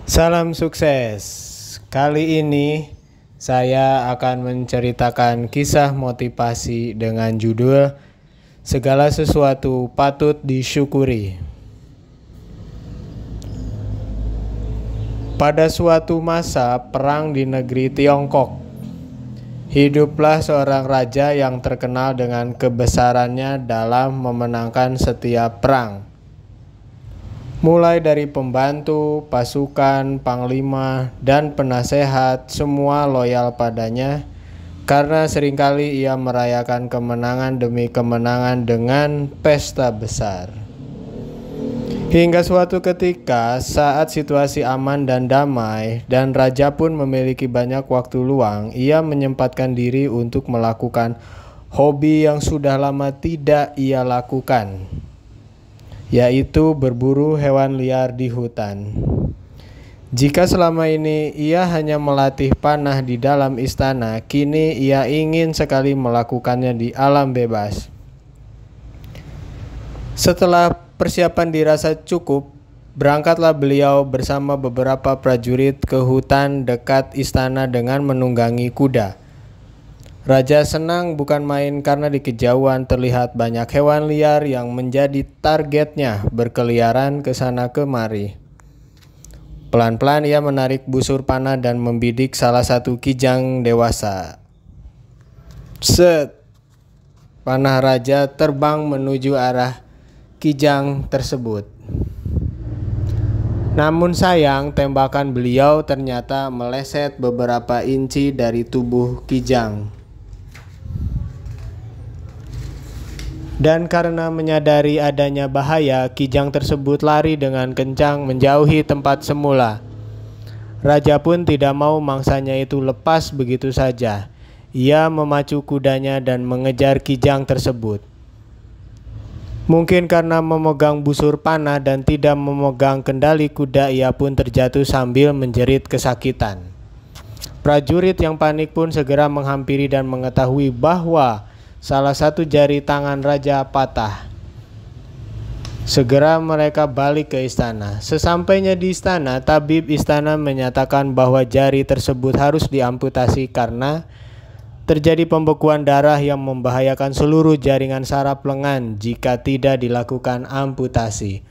Salam sukses. Kali ini saya akan menceritakan kisah motivasi dengan judul Segala Sesuatu Patut Disyukuri. Pada suatu masa perang di negeri Tiongkok, hiduplah seorang raja yang terkenal dengan kebesarannya dalam memenangkan setiap perang. Mulai dari pembantu, pasukan, panglima, dan penasehat, semua loyal padanya karena seringkali ia merayakan kemenangan demi kemenangan dengan pesta besar. Hingga suatu ketika saat situasi aman dan damai dan raja pun memiliki banyak waktu luang, ia menyempatkan diri untuk melakukan hobi yang sudah lama tidak ia lakukan, yaitu berburu hewan liar di hutan. Jika selama ini ia hanya melatih panah di dalam istana, kini ia ingin sekali melakukannya di alam bebas. Setelah persiapan dirasa cukup, berangkatlah beliau bersama beberapa prajurit ke hutan dekat istana dengan menunggangi kuda. Raja senang bukan main karena di kejauhan terlihat banyak hewan liar yang menjadi targetnya berkeliaran ke sana kemari. Pelan-pelan ia menarik busur panah dan membidik salah satu kijang dewasa. Set! Panah raja terbang menuju arah kijang tersebut. Namun sayang, tembakan beliau ternyata meleset beberapa inci dari tubuh kijang. Dan karena menyadari adanya bahaya, kijang tersebut lari dengan kencang menjauhi tempat semula. Raja pun tidak mau mangsanya itu lepas begitu saja. Ia memacu kudanya dan mengejar kijang tersebut. Mungkin karena memegang busur panah dan tidak memegang kendali kuda, ia pun terjatuh sambil menjerit kesakitan. Prajurit yang panik pun segera menghampiri dan mengetahui bahwa salah satu jari tangan raja patah. Segera mereka balik ke istana. Sesampainya di istana, tabib istana menyatakan bahwa jari tersebut harus diamputasi karena terjadi pembekuan darah yang membahayakan seluruh jaringan saraf lengan jika tidak dilakukan amputasi.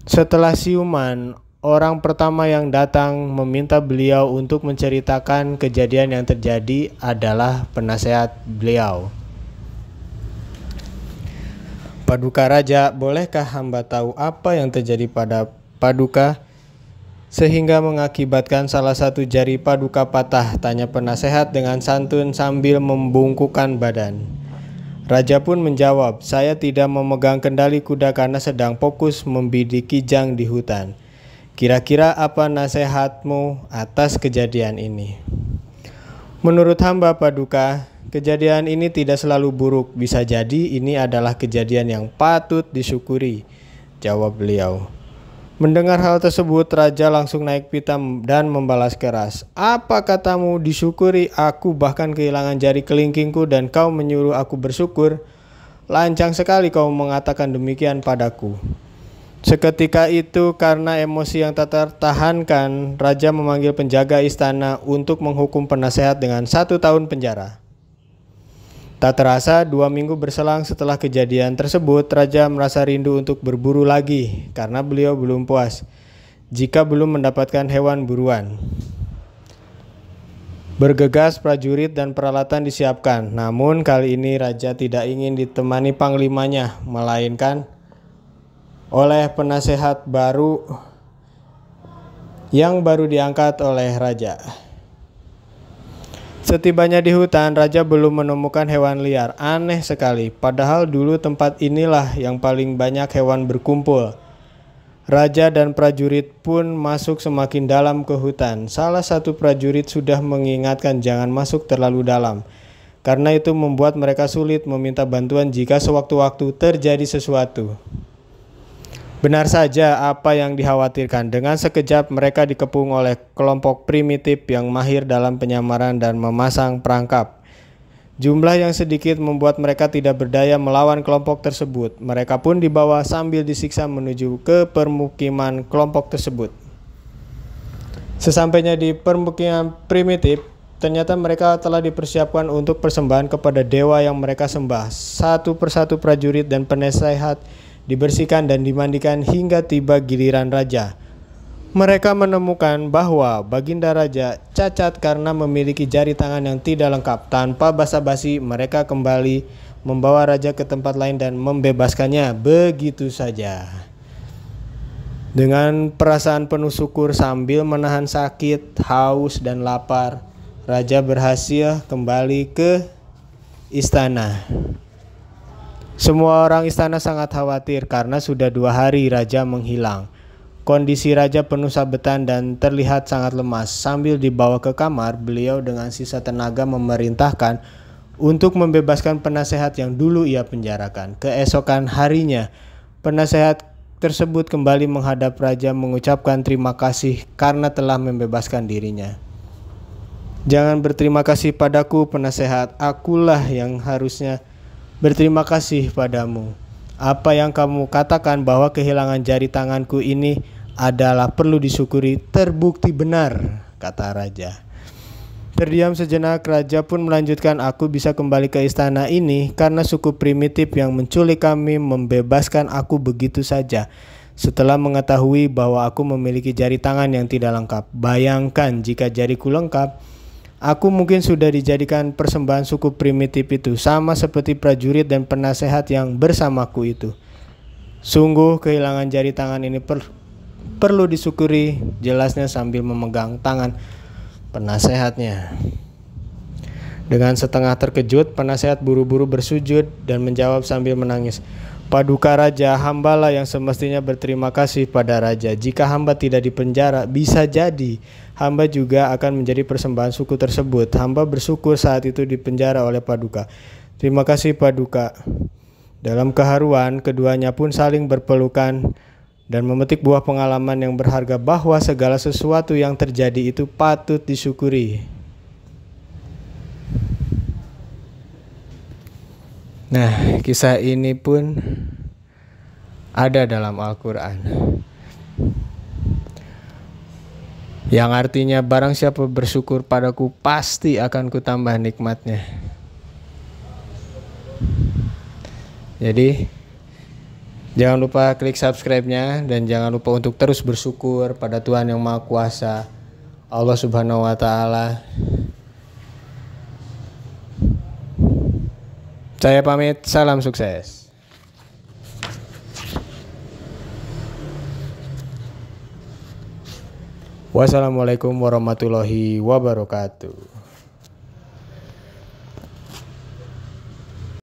Setelah siuman, orang pertama yang datang meminta beliau untuk menceritakan kejadian yang terjadi adalah penasehat beliau. Paduka Raja, bolehkah hamba tahu apa yang terjadi pada Paduka sehingga mengakibatkan salah satu jari Paduka patah? Tanya penasehat dengan santun sambil membungkukkan badan. Raja pun menjawab, saya tidak memegang kendali kuda karena sedang fokus membidik kijang di hutan. Kira-kira apa nasihatmu atas kejadian ini? Menurut hamba Paduka, kejadian ini tidak selalu buruk. Bisa jadi ini adalah kejadian yang patut disyukuri, jawab beliau. Mendengar hal tersebut, raja langsung naik pitam dan membalas keras. Apa katamu disyukuri? Aku bahkan kehilangan jari kelingkingku dan kau menyuruh aku bersyukur? Lancang sekali kau mengatakan demikian padaku. Seketika itu, karena emosi yang tak tertahankan, raja memanggil penjaga istana untuk menghukum penasehat dengan 1 tahun penjara. Tak terasa 2 minggu berselang setelah kejadian tersebut, raja merasa rindu untuk berburu lagi karena beliau belum puas jika belum mendapatkan hewan buruan. Bergegas prajurit dan peralatan disiapkan, namun kali ini raja tidak ingin ditemani panglimanya, melainkan oleh penasehat baru yang baru diangkat oleh raja. Setibanya di hutan, raja belum menemukan hewan liar. Aneh sekali, padahal dulu tempat inilah yang paling banyak hewan berkumpul. Raja dan prajurit pun masuk semakin dalam ke hutan. Salah satu prajurit sudah mengingatkan jangan masuk terlalu dalam, karena itu membuat mereka sulit meminta bantuan jika sewaktu-waktu terjadi sesuatu. Benar saja apa yang dikhawatirkan. Dengan sekejap mereka dikepung oleh kelompok primitif yang mahir dalam penyamaran dan memasang perangkap. Jumlah yang sedikit membuat mereka tidak berdaya melawan kelompok tersebut. Mereka pun dibawa sambil disiksa menuju ke permukiman kelompok tersebut. Sesampainya di permukiman primitif, ternyata mereka telah dipersiapkan untuk persembahan kepada dewa yang mereka sembah. Satu persatu prajurit dan penasehat dibersihkan dan dimandikan hingga tiba giliran raja. Mereka menemukan bahwa Baginda Raja cacat karena memiliki jari tangan yang tidak lengkap. Tanpa basa-basi, mereka kembali membawa raja ke tempat lain dan membebaskannya begitu saja. Dengan perasaan penuh syukur sambil menahan sakit, haus, dan lapar, raja berhasil kembali ke istana. Semua orang istana sangat khawatir karena sudah 2 hari raja menghilang. Kondisi raja penuh sabetan dan terlihat sangat lemas. Sambil dibawa ke kamar, beliau dengan sisa tenaga memerintahkan untuk membebaskan penasehat yang dulu ia penjarakan. Keesokan harinya, penasehat tersebut kembali menghadap raja mengucapkan terima kasih karena telah membebaskan dirinya. Jangan berterima kasih padaku, penasehat. Akulah yang harusnya berterima kasih padamu. Apa yang kamu katakan bahwa kehilangan jari tanganku ini adalah perlu disyukuri, terbukti benar, kata raja. Terdiam sejenak, raja pun melanjutkan, aku bisa kembali ke istana ini karena suku primitif yang menculik kami membebaskan aku begitu saja. Setelah mengetahui bahwa aku memiliki jari tangan yang tidak lengkap. Bayangkan jika jariku lengkap, aku mungkin sudah dijadikan persembahan suku primitif itu, sama seperti prajurit dan penasehat yang bersamaku itu. Sungguh kehilangan jari tangan ini perlu disyukuri, jelasnya sambil memegang tangan penasehatnya. Dengan setengah terkejut, penasehat buru-buru bersujud dan menjawab sambil menangis, Paduka Raja, hambalah yang semestinya berterima kasih pada Raja. Jika hamba tidak dipenjara, bisa jadi hamba juga akan menjadi persembahan suku tersebut. Hamba bersyukur saat itu dipenjara oleh Paduka. Terima kasih Paduka. Dalam keharuan, keduanya pun saling berpelukan dan memetik buah pengalaman yang berharga bahwa segala sesuatu yang terjadi itu patut disyukuri. Nah, kisah ini pun ada dalam Al-Quran, yang artinya barang siapa bersyukur padaku pasti akan kutambah nikmatnya. Jadi jangan lupa klik subscribe-nya dan jangan lupa untuk terus bersyukur pada Tuhan yang Maha Kuasa, Allah Subhanahu wa Ta'ala. Saya pamit, salam sukses. Wassalamualaikum warahmatullahi wabarakatuh.